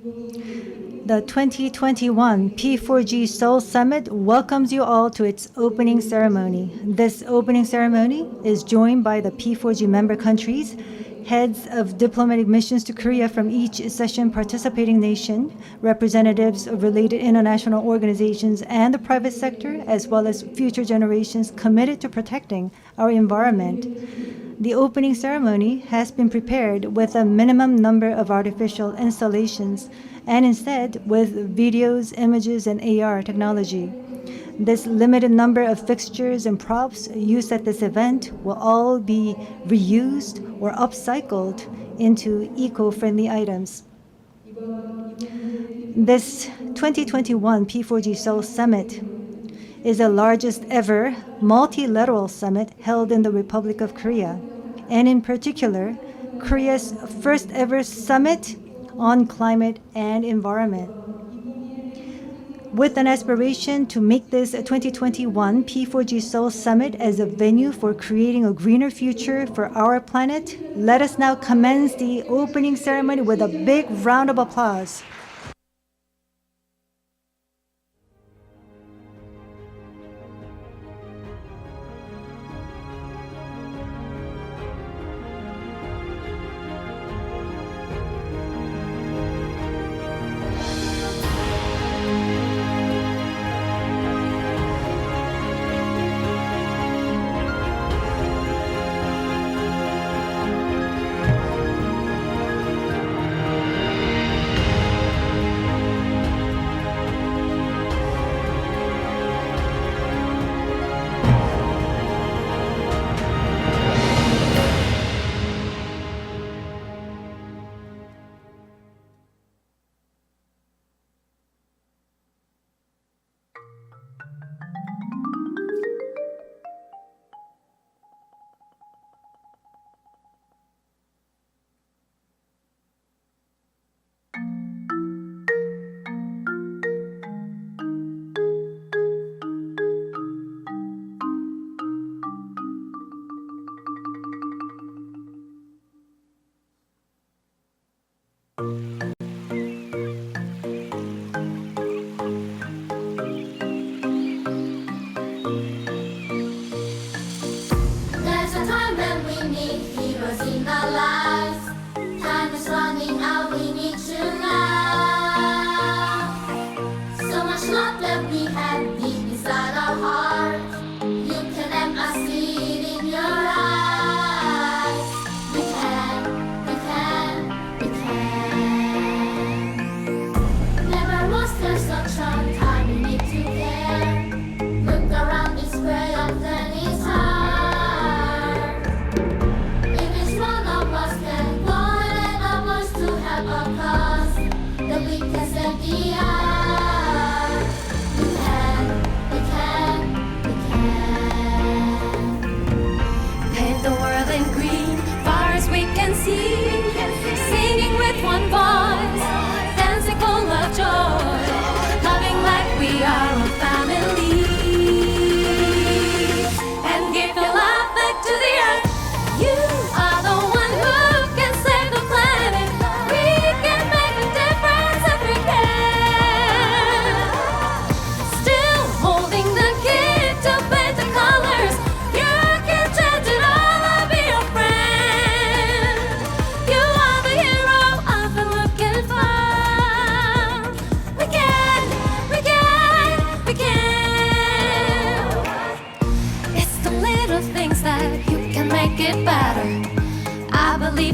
The 2021 P4G Seoul Summit welcomes you all to its opening ceremony. This opening ceremony is joined by the P4G member countries, heads of diplomatic missions to Korea from each session participating nation, representatives of related international organizations and the private sector, as well as future generations committed to protecting our environment. The opening ceremony has been prepared with a minimum number of artificial installations and instead with videos, images, and AR technology. This limited number of fixtures and props used at this event will all be reused or upcycled into eco-friendly items. This 2021 P4G Seoul Summit is the largest ever multilateral summit held in the Republic of Korea, and in particular, Korea's first ever summit on climate and environment. With an aspiration to make this 2021 P4G Seoul Summit as a venue for creating a greener future for our planet, let us now commence the opening ceremony with a big round of applause.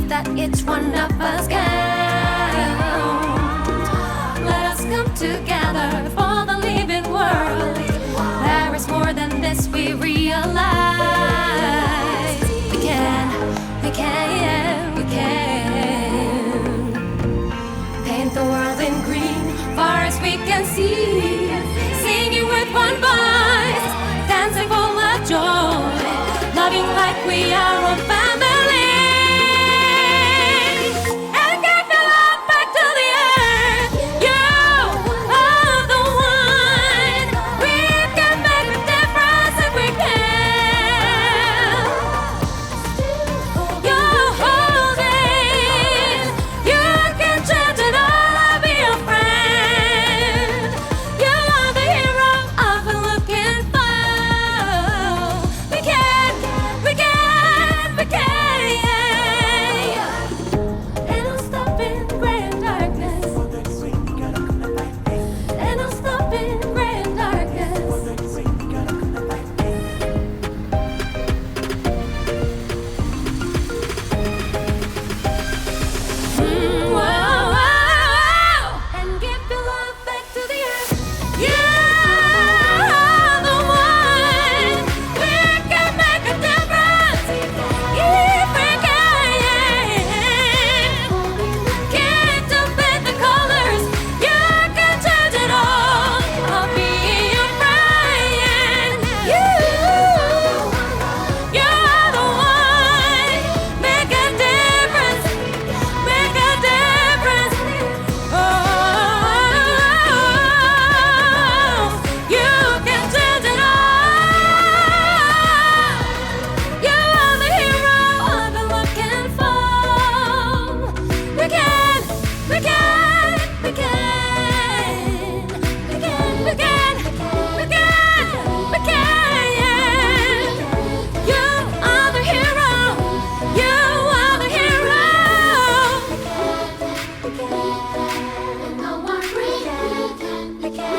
That each one of us count. Let us come together for the living world. There is more than this, we realize. We can paint the world in green, far as we can see. Singing with one voice, dancing full of joy, loving like we are one family. no more pretend. You.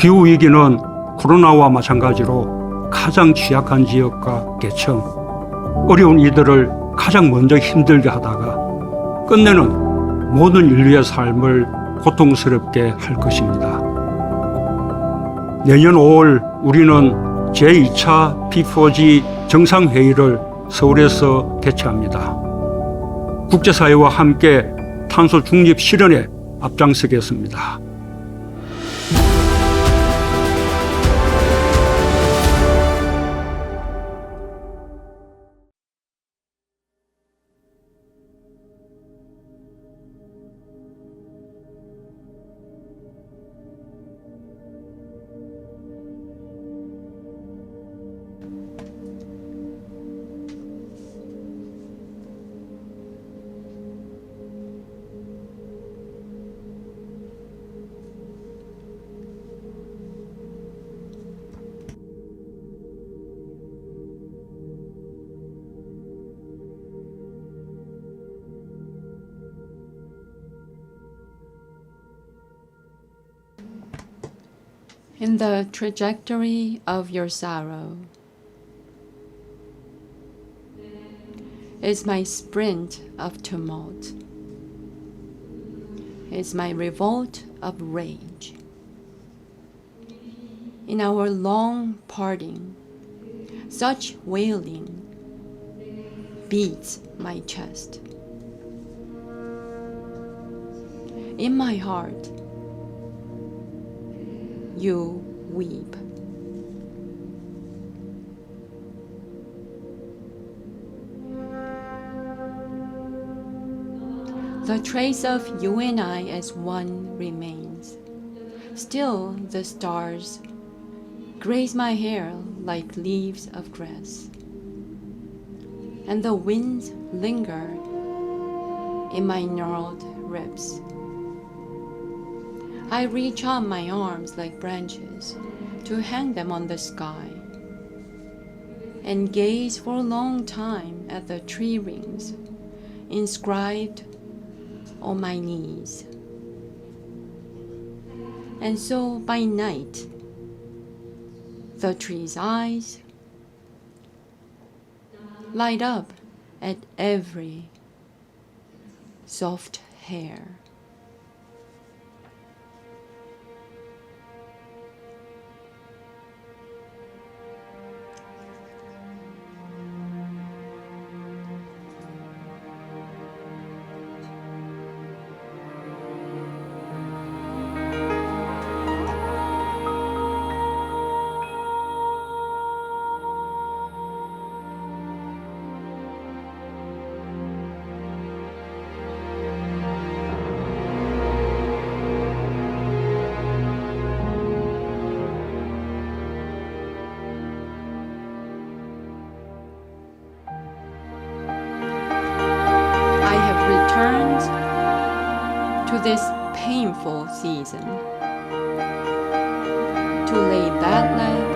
기후위기는 코로나와 마찬가지로 가장 취약한 지역과 계층, 어려운 이들을 가장 먼저 힘들게 하다가 끝내는 모든 인류의 삶을 고통스럽게 할 것입니다. 내년 5월 우리는 제2차 P4G 정상회의를 서울에서 개최합니다. 국제사회와 함께 탄소 중립 실현에 앞장서겠습니다. In the trajectory of your sorrow is my sprint of tumult, is my revolt of rage. In our long parting, such wailing beats my chest. In my heart, you weep. The trace of you and I as one remains. Still the stars graze my hair like leaves of grass, and the winds linger in my gnarled ribs. I reach out my arms like branches to hang them on the sky, and gaze for a long time at the tree rings inscribed on my knees. And so by night, the tree's eyes light up at every soft hair. I have returned to this painful season to lay that leg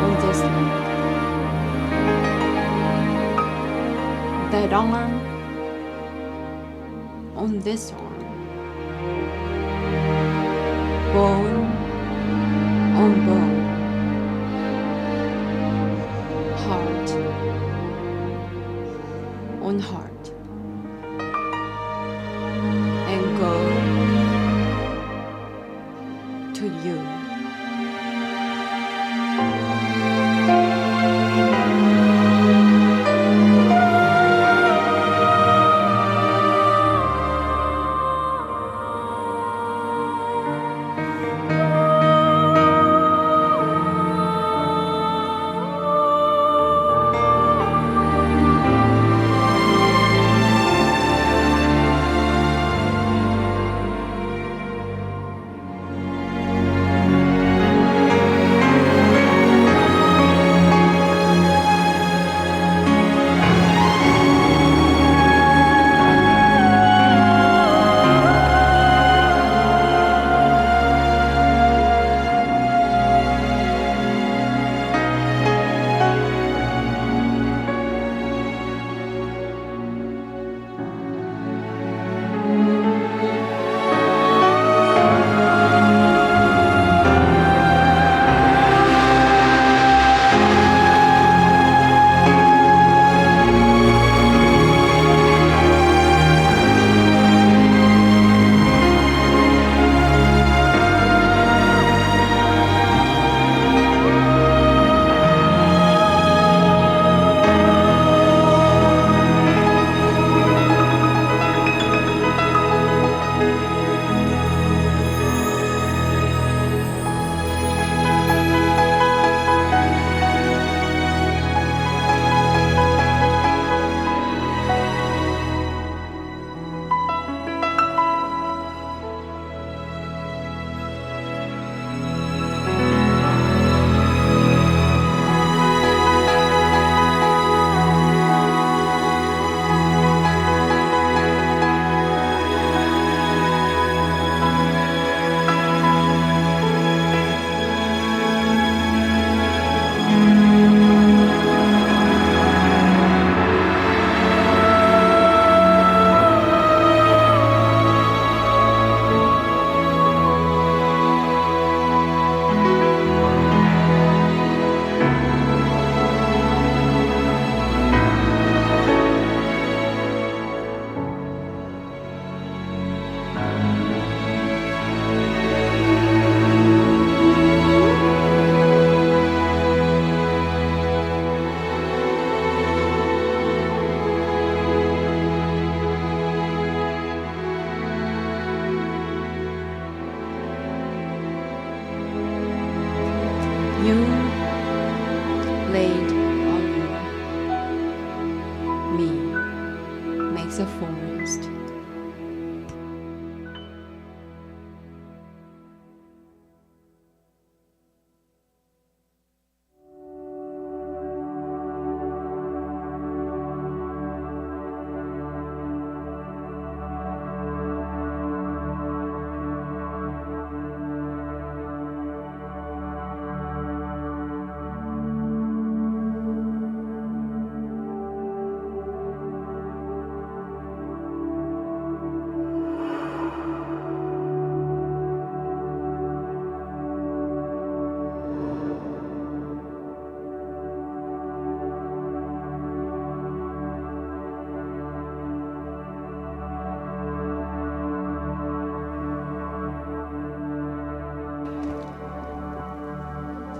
on this leg, that arm on this arm, bone on bone, heart on heart. And go to you.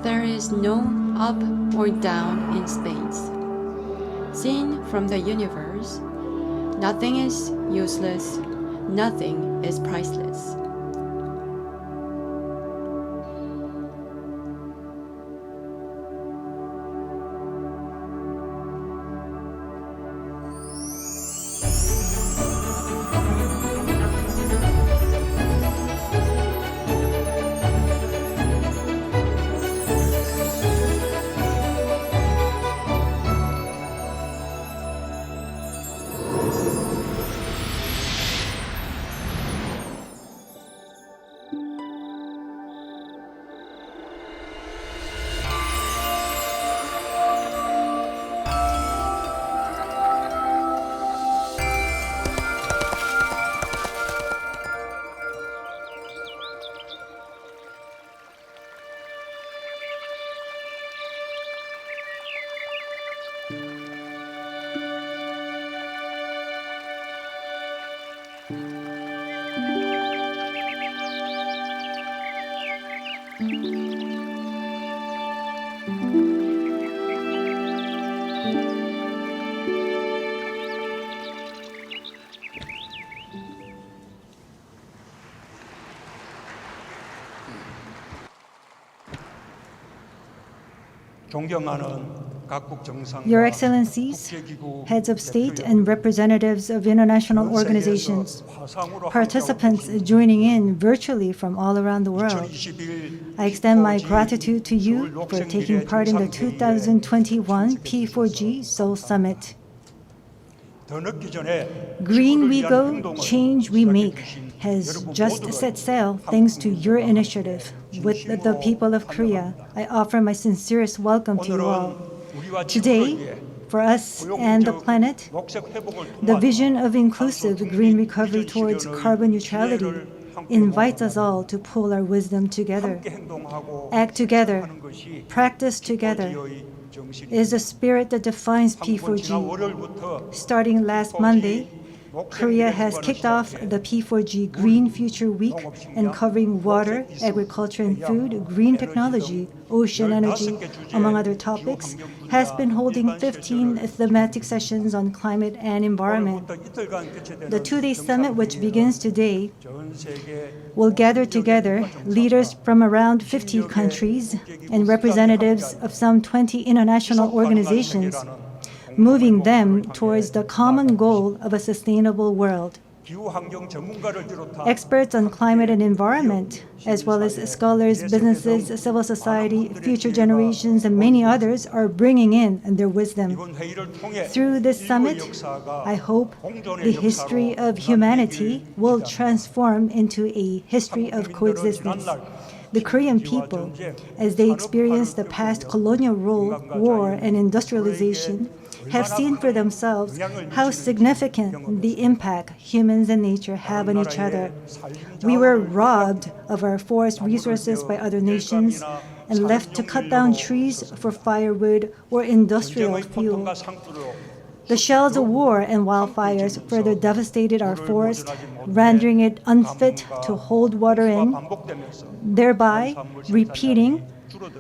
There is no up or down in space. Seen from the universe, nothing is useless, nothing is priceless. Your Excellencies, heads of state and representatives of international organizations, participants joining in virtually from all around the world, I extend my gratitude to you for taking part in the 2021 P4G Seoul Summit. Green we go, change we make has just set sail thanks to your initiative. With the people of Korea, I offer my sincerest welcome to you all. Today, for us and the planet, the vision of inclusive green recovery towards carbon neutrality invites us all to pull our wisdom together. Act together, practice together is the spirit that defines P4G. Starting last Monday, Korea has kicked off the P4G Green Future Week, and covering water, agriculture and food, green technology, ocean energy, among other topics, has been holding 15 thematic sessions on climate and environment. The two-day summit, which begins today, will gather together leaders from around 50 countries and representatives of some 20 international organizations, moving them towards the common goal of a sustainable world. Experts on climate and environment, as well as scholars, businesses, civil society, future generations, and many others are bringing in their wisdom. Through this summit, I hope the history of humanity will transform into a history of coexistence. The Korean people, as they experience the past colonial rule, war, and industrialization, have seen for themselves how significant the impact humans and nature have on each other. We were robbed of our forest resources by other nations and left to cut down trees for firewood or industrial fuel. The shells of war and wildfires further devastated our forest, rendering it unfit to hold water in, thereby repeating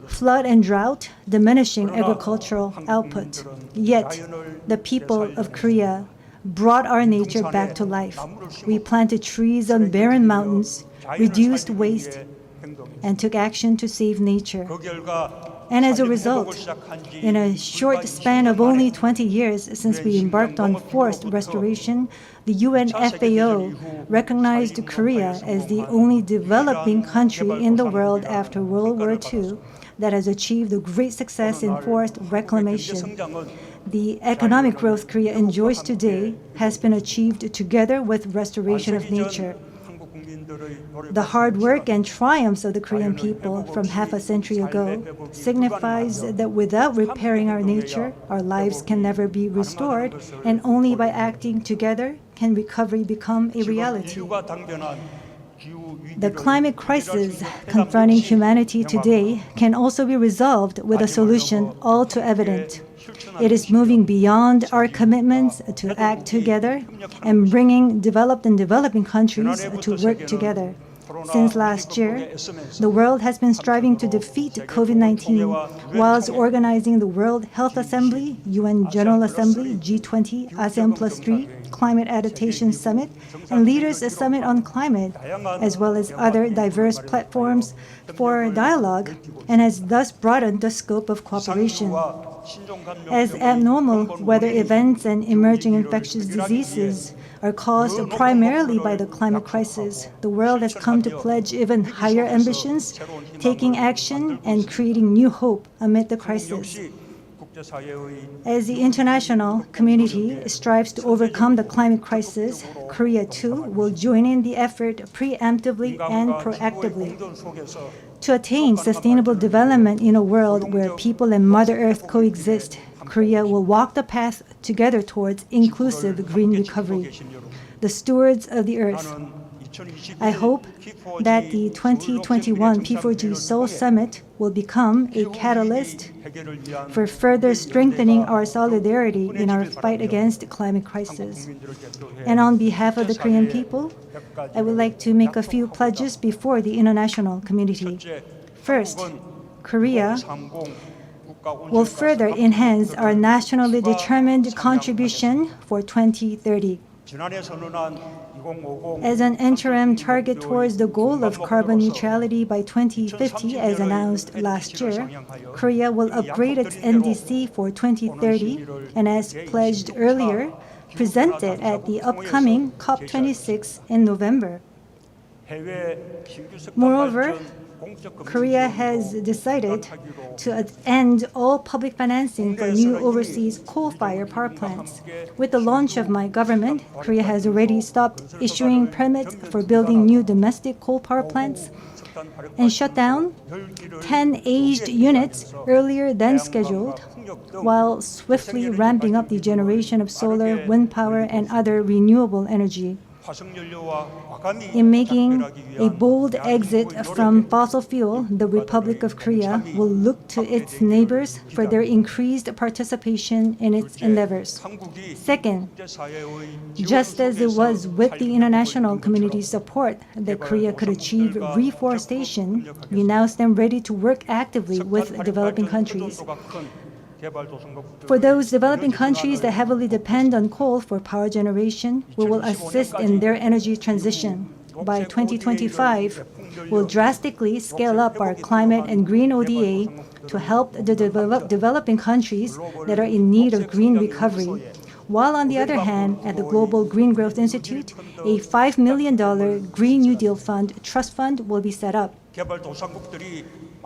flood and drought, diminishing agricultural output. Yet, the people of Korea brought our nature back to life. We planted trees on barren mountains, reduced waste, and took action to save nature. And as a result, in a short span of only 20 years since we embarked on forest restoration, the UN FAO recognized Korea as the only developing country in the world after World War II that has achieved a great success in forest reclamation. The economic growth Korea enjoys today has been achieved together with restoration of nature. The hard work and triumphs of the Korean people from half a century ago signifies that without repairing our nature, our lives can never be restored, and only by acting together can recovery become a reality. The climate crisis confronting humanity today can also be resolved with a solution all too evident. It is moving beyond our commitments to act together and bringing developed and developing countries to work together. Since last year, the world has been striving to defeat COVID-19 whilst organizing the World Health Assembly, UN General Assembly, G20, ASEAN Plus 3, Climate Adaptation Summit, and Leaders Summit on Climate, as well as other diverse platforms for dialogue, and has thus broadened the scope of cooperation. As abnormal weather events and emerging infectious diseases are caused primarily by the climate crisis, the world has come to pledge even higher ambitions, taking action and creating new hope amid the crisis. As the international community strives to overcome the climate crisis, Korea too will join in the effort preemptively and proactively. To attain sustainable development in a world where people and Mother Earth coexist, Korea will walk the path together towards inclusive green recovery. The stewards of the earth. I hope that the 2021 P4G Seoul Summit will become a catalyst for further strengthening our solidarity in our fight against the climate crisis. And on behalf of the Korean people, I would like to make a few pledges before the international community. First, Korea will further enhance our nationally determined contribution for 2030. As an interim target towards the goal of carbon neutrality by 2050, as announced last year, Korea will upgrade its NDC for 2030 and, as pledged earlier, present it at the upcoming COP26 in November. Moreover, Korea has decided to end all public financing for new overseas coal-fired power plants. With the launch of my government, Korea has already stopped issuing permits for building new domestic coal power plants and shut down 10 aged units earlier than scheduled, while swiftly ramping up the generation of solar, wind power, and other renewable energy. In making a bold exit from fossil fuel, the Republic of Korea will look to its neighbors for their increased participation in its endeavors. Second, just as it was with the international community's support that Korea could achieve reforestation, we now stand ready to work actively with developing countries. For those developing countries that heavily depend on coal for power generation, we will assist in their energy transition. By 2025, we'll drastically scale up our climate and green ODA to help the developing countries that are in need of green recovery. While on the other hand, at the Global Green Growth Institute, a $5 million Green New Deal Fund trust fund will be set up.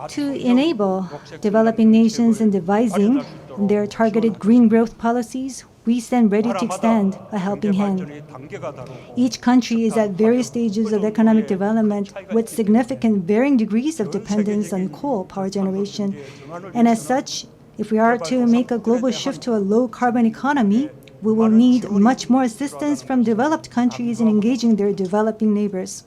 To enable developing nations in devising their targeted green growth policies, we stand ready to extend a helping hand. Each country is at various stages of economic development with significant varying degrees of dependence on coal power generation. And as such, if we are to make a global shift to a low-carbon economy, we will need much more assistance from developed countries in engaging their developing neighbors.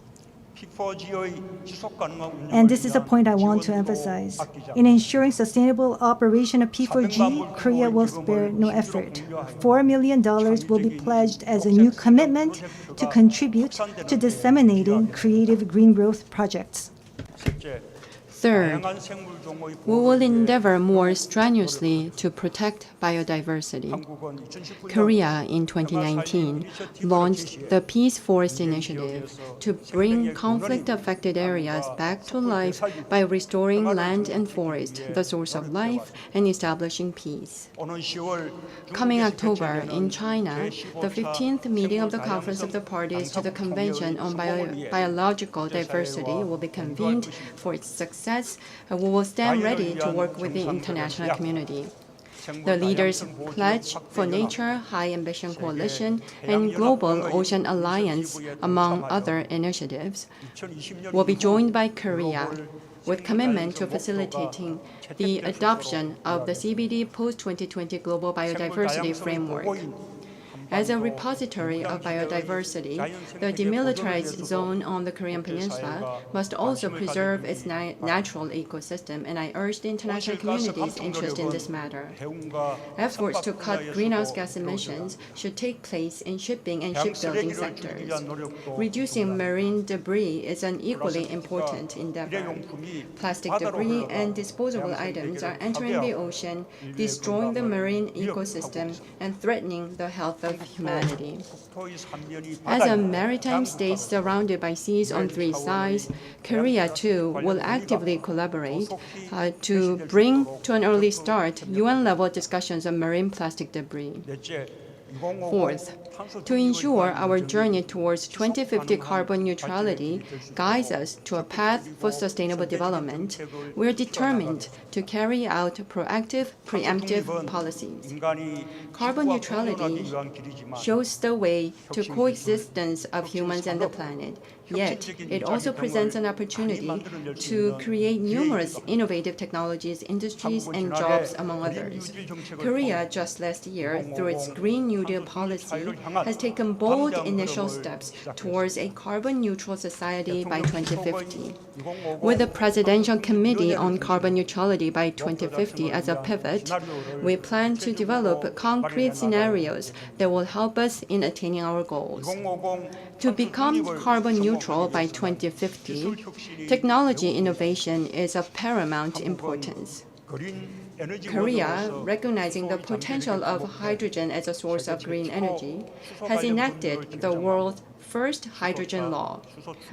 And this is a point I want to emphasize. In ensuring sustainable operation of P4G, Korea will spare no effort. $4 million will be pledged as a new commitment to contribute to disseminating creative green growth projects. Third, we will endeavor more strenuously to protect biodiversity. Korea in 2019 launched the Peace Forest Initiative to bring conflict-affected areas back to life by restoring land and forest, the source of life, and establishing peace. Coming October in China, the 15th meeting of the Conference of the Parties to the Convention on Biological Diversity will be convened for its success, and we will stand ready to work with the international community. The leaders' Pledge for Nature High Ambition Coalition and Global Ocean Alliance, among other initiatives, will be joined by Korea with commitment to facilitating the adoption of the CBD post-2020 Global Biodiversity Framework. As a repository of biodiversity, the demilitarized zone on the Korean Peninsula must also preserve its natural ecosystem, and I urge the international community's interest in this matter. Efforts to cut greenhouse gas emissions should take place in shipping and shipbuilding sectors. Reducing marine debris is an equally important endeavor. Plastic debris and disposable items are entering the ocean, destroying the marine ecosystem and threatening the health of humanity. As a maritime state surrounded by seas on three sides, Korea too will actively collaborate to bring to an early start UN-level discussions on marine plastic debris. Fourth, to ensure our journey towards 2050 carbon neutrality guides us to a path for sustainable development, we are determined to carry out proactive, preemptive policies. Carbon neutrality shows the way to coexistence of humans and the planet, yet it also presents an opportunity to create numerous innovative technologies, industries, and jobs, among others. Korea, just last year, through its Green New Deal policy, has taken bold initial steps towards a carbon-neutral society by 2050. With the Presidential Committee on Carbon Neutrality by 2050 as a pivot, we plan to develop concrete scenarios that will help us in attaining our goals. To become carbon neutral by 2050, technology innovation is of paramount importance. Korea, recognizing the potential of hydrogen as a source of green energy, has enacted the world's first hydrogen law.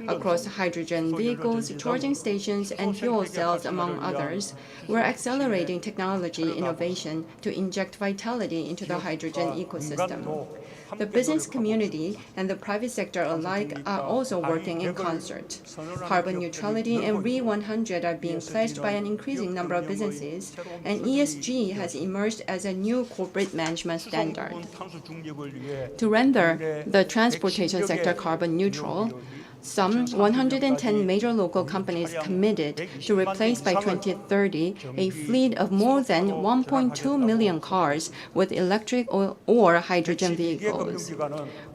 Across hydrogen vehicles, charging stations, and fuel cells, among others, we're accelerating technology innovation to inject vitality into the hydrogen ecosystem. The business community and the private sector alike are also working in concert. Carbon neutrality and RE100 are being pledged by an increasing number of businesses, and ESG has emerged as a new corporate management standard. To render the transportation sector carbon neutral, some 110 major local companies committed to replace by 2030 a fleet of more than 1.2 million cars with electric or hydrogen vehicles.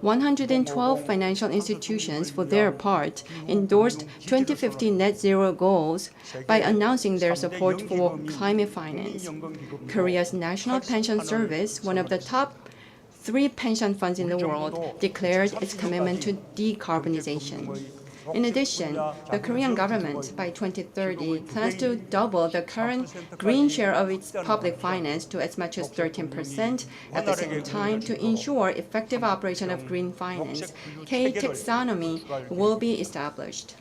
112 financial institutions, for their part, endorsed 2050 net zero goals by announcing their support for climate finance. Korea's National Pension Service, one of the top 3 pension funds in the world, declared its commitment to decarbonization. In addition, the Korean government, by 2030, plans to double the current green share of its public finance to as much as 13%. At the same time, to ensure effective operation of green finance, K-taxonomy will be established.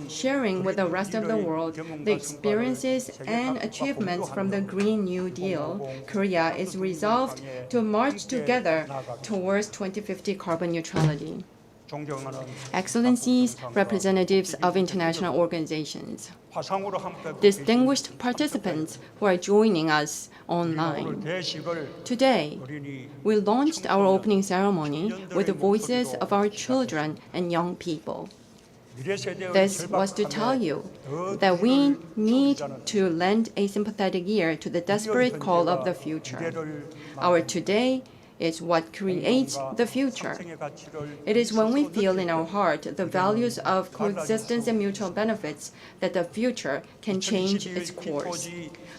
Sharing with the rest of the world the experiences and achievements from the Green New Deal, Korea is resolved to march together towards 2050 carbon neutrality. Excellencies, representatives of international organizations, distinguished participants who are joining us online. Today, we launched our opening ceremony with the voices of our children and young people. This was to tell you that we need to lend a sympathetic ear to the desperate call of the future. Our today is what creates the future. It is when we feel in our heart the values of coexistence and mutual benefits that the future can change its course.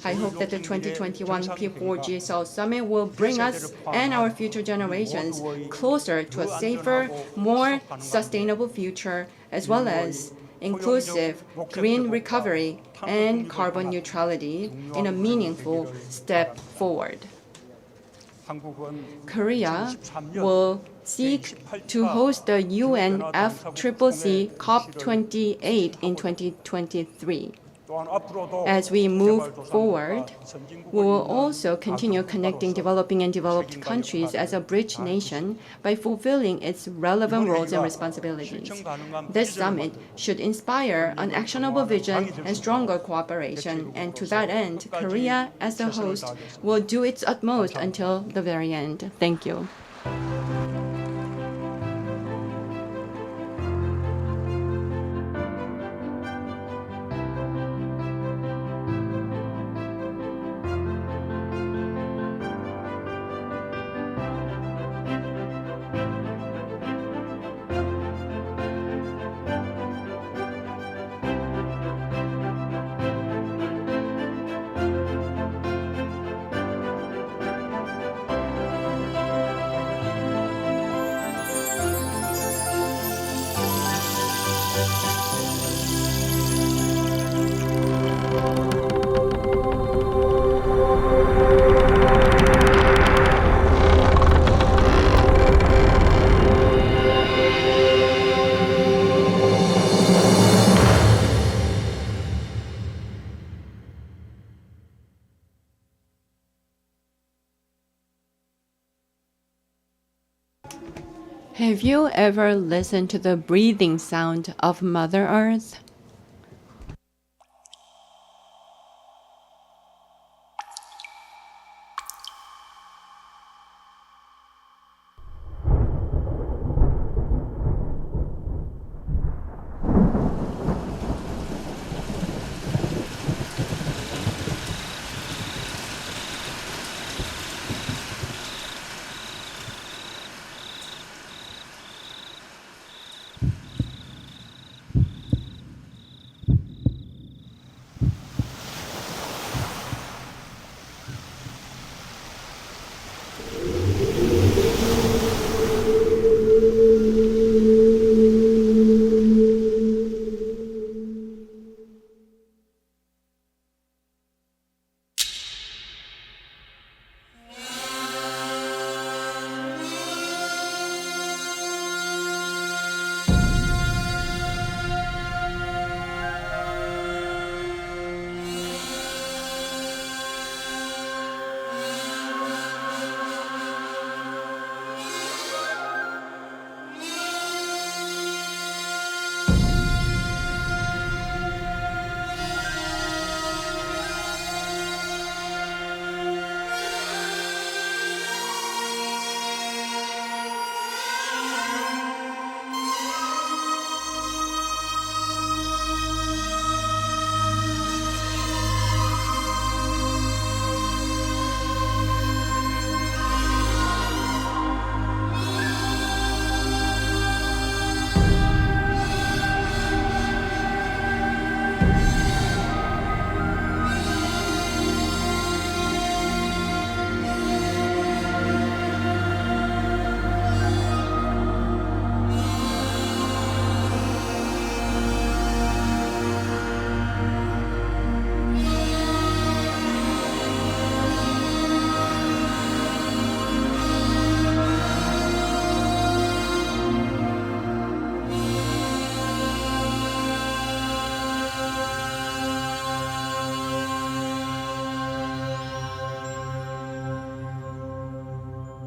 I hope that the 2021 P4G Seoul Summit will bring us and our future generations closer to a safer, more sustainable future, as well as inclusive green recovery and carbon neutrality in a meaningful step forward. Korea will seek to host the UNFCCC COP28 in 2023. As we move forward, we will also continue connecting developing and developed countries as a bridge nation by fulfilling its relevant roles and responsibilities. This summit should inspire an actionable vision and stronger cooperation, and to that end, Korea, as the host, will do its utmost until the very end. Thank you. Have you ever listened to the breathing sound of Mother Earth?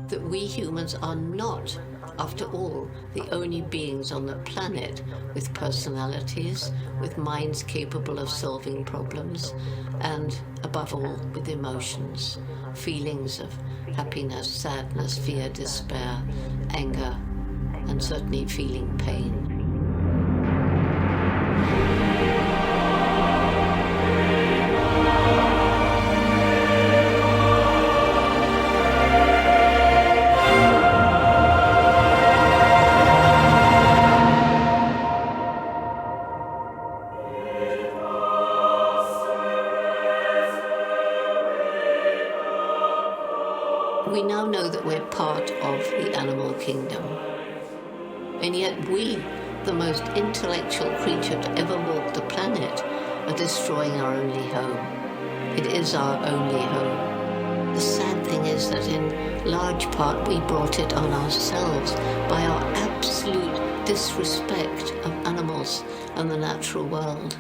That we humans are not, after all, the only beings on the planet with personalities, with minds capable of solving problems, and above all, with emotions, feelings of happiness, sadness, fear, despair, anger, and certainly feeling pain. We now know that we're part of the animal kingdom. And yet we, the most intellectual creature to ever walk the planet, are destroying our only home. It is our only home. The sad thing is that in large part we brought it on ourselves by our absolute disrespect of animals and the natural world.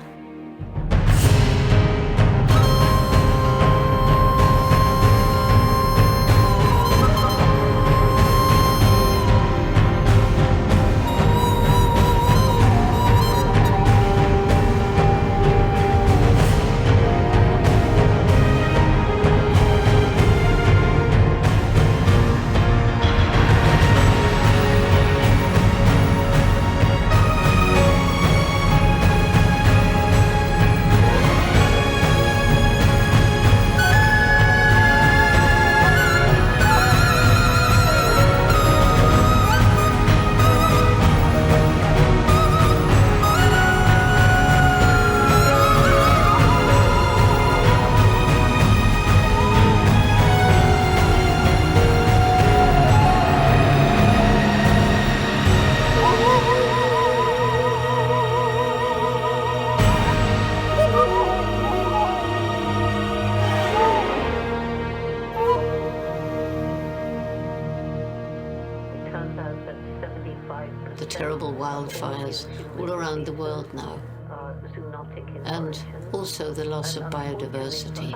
wildfires all around the world now, and also the loss of biodiversity.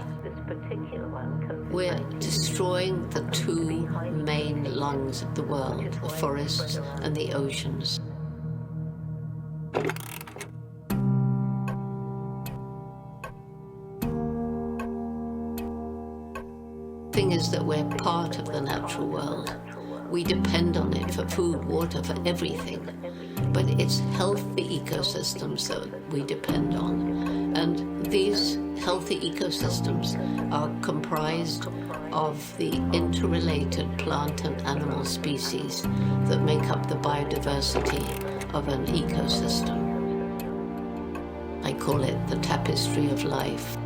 We're destroying the two main lungs of the world, the forests and the oceans. The thing is that we're part of the natural world. We depend on it for food, water, for everything. But it's healthy ecosystems that we depend on. And these healthy ecosystems are comprised of the interrelated plant and animal species that make up the biodiversity of an ecosystem. I call it the tapestry of life.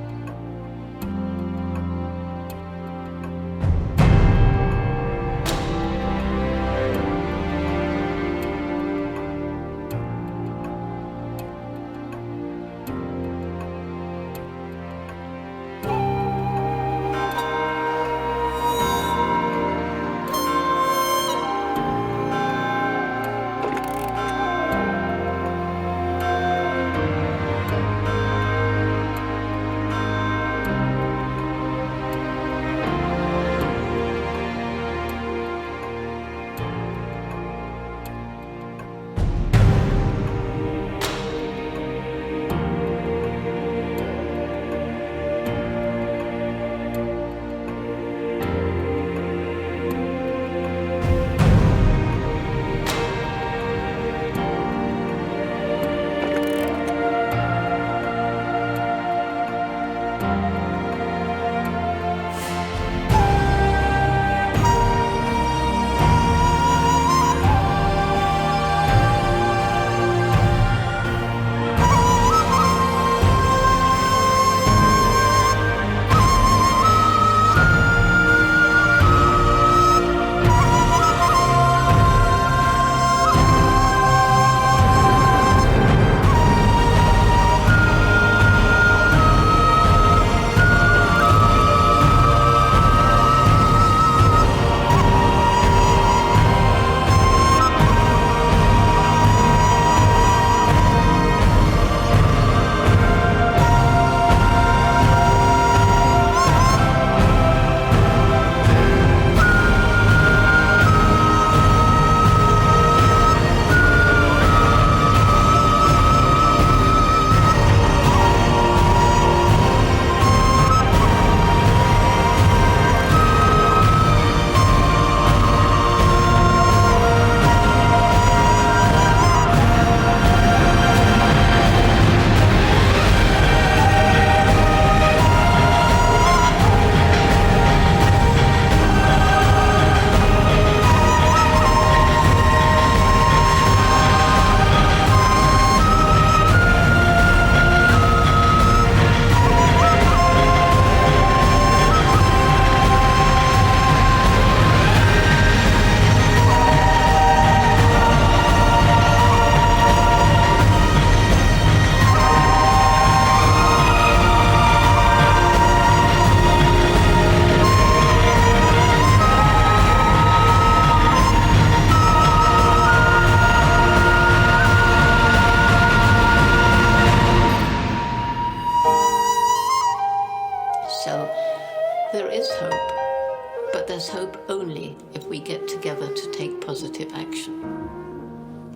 There's hope only if we get together to take positive action.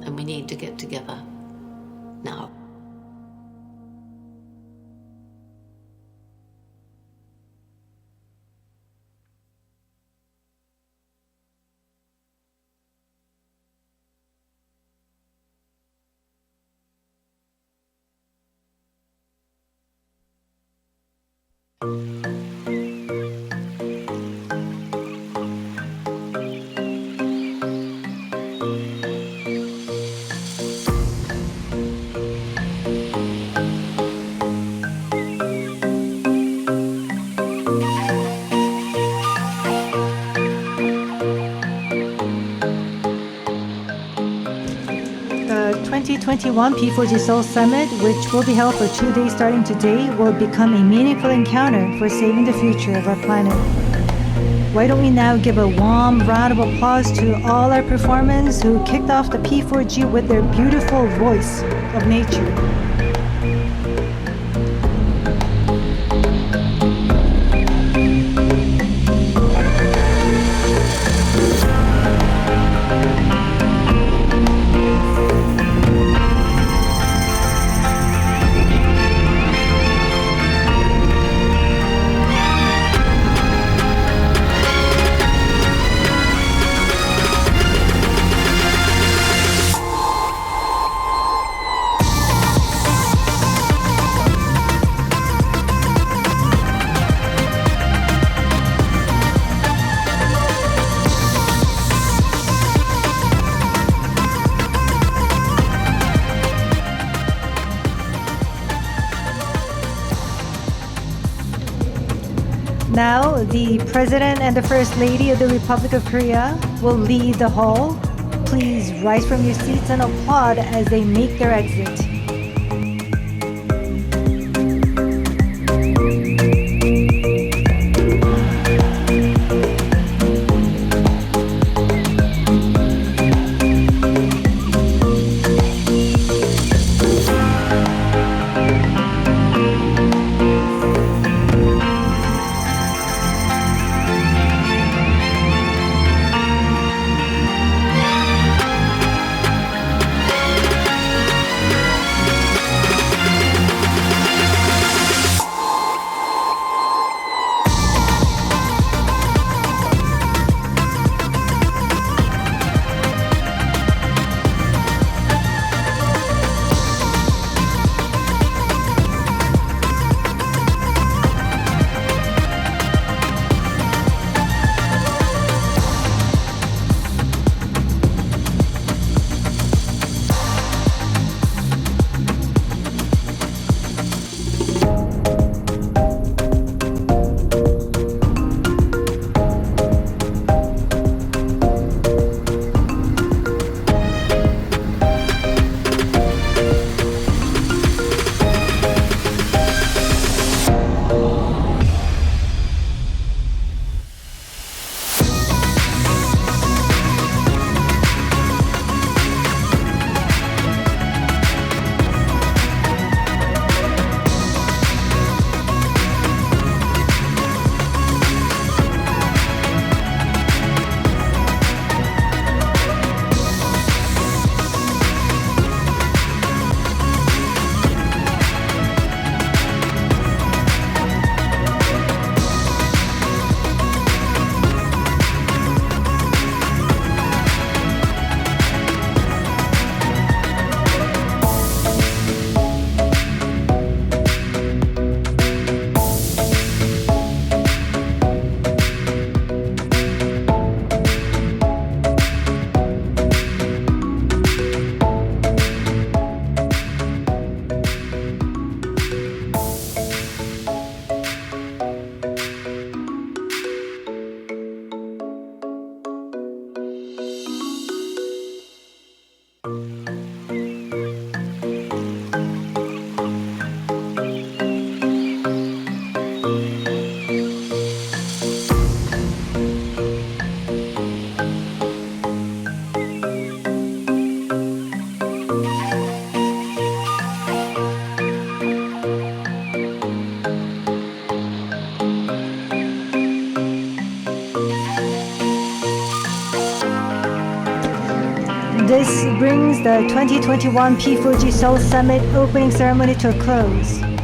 And we need to get together now. The 2021 P4G Seoul Summit, which will be held for 2 days starting today, will become a meaningful encounter for saving the future of our planet. Why don't we now give a warm round of applause to all our performers who kicked off the P4G with their beautiful voice of nature. Now, the President and the First Lady of the Republic of Korea will lead the hall. Please rise from your seats and applaud as they make their exit. This brings the 2021 P4G Seoul Summit opening ceremony to a close.